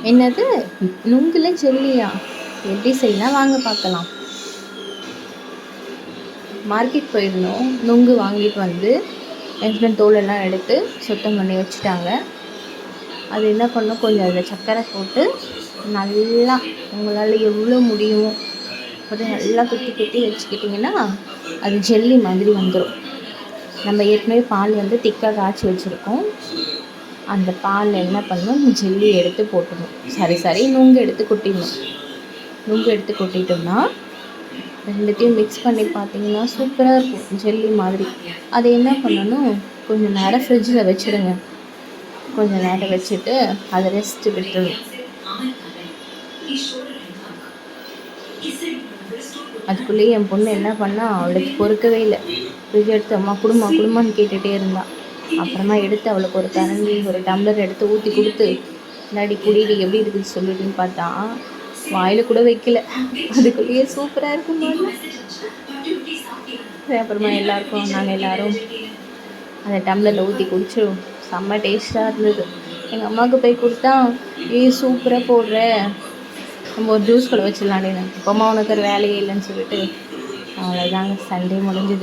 என்னது, நுங்குல ஜெல்லியா? எப்படி செய்யலாம் வாங்க பார்க்கலாம். மார்க்கெட் போயிருந்தோம். நுங்கு வாங்கிட்டு வந்து ஹஸ்பண்ட் தோலெல்லாம் எடுத்து சுத்தம் பண்ணி வச்சுட்டாங்க. அது என்ன பண்ணணும், கொஞ்சம் அதில் சர்க்கரை போட்டு நல்லா உங்களால் எவ்வளோ முடியுமோ போட்டு நல்லா குத்தி குத்தி வச்சுக்கிட்டிங்கன்னா அது ஜெல்லி மாதிரி வந்துடும். நம்ம ஏற்கனவே பால் வந்து திக்காக காய்ச்சி வச்சுருக்கோம். அந்த பாலில் என்ன பண்ணணும், ஜெல்லி எடுத்து போட்டுடணும். நுங்கு எடுத்து கொட்டிடணும். நுங்கு எடுத்து கொட்டிட்டோம்னா ரெண்டுத்தையும் மிக்ஸ் பண்ணி பார்த்தீங்கன்னா சூப்பராக இருக்கும், ஜெல்லி மாதிரி. அதை என்ன பண்ணணும், கொஞ்சம் நேரம் ஃப்ரிட்ஜில் வச்சுடுங்க. கொஞ்சம் நேரம் வச்சுட்டு அதை ரெஸ்ட்டு விட்டுடணும். அதுக்குள்ளேயே என் பொண்ணு என்ன பண்ணா, அவளுக்கு பொறுக்கவே இல்லை. ஃப்ரிட்ஜ் எடுத்து அம்மா குடும்பான்னு கேட்டுகிட்டே இருந்தாள். அப்புறமா எடுத்து அவளுக்கு ஒரு கரண்டி ஒரு டம்ளர் எடுத்து ஊற்றி கொடுத்து, இல்லாடி குடிடி எப்படி இருக்குது சொல்லிட்டுன்னு பார்த்தா வாயில் கூட வைக்கல. அதுக்குள்ளேயே சூப்பராக இருக்கும்போது அப்புறமா நாங்கள் எல்லோரும் அந்த டம்ளரில் ஊற்றி குடிச்சோம். செம்ம டேஸ்ட்டாக இருந்தது. எங்கள் அம்மாவுக்கு போய் கொடுத்தா, சூப்பராக போடுற, நம்ம ஒரு ஜூஸ் கூட வச்சிடலான்னு. அப்போ அம்மா உனக்கு ஒரு வேலையே இல்லைன்னு சொல்லிட்டு அவ்வளோதாங்க, சண்டே முடிஞ்சுது.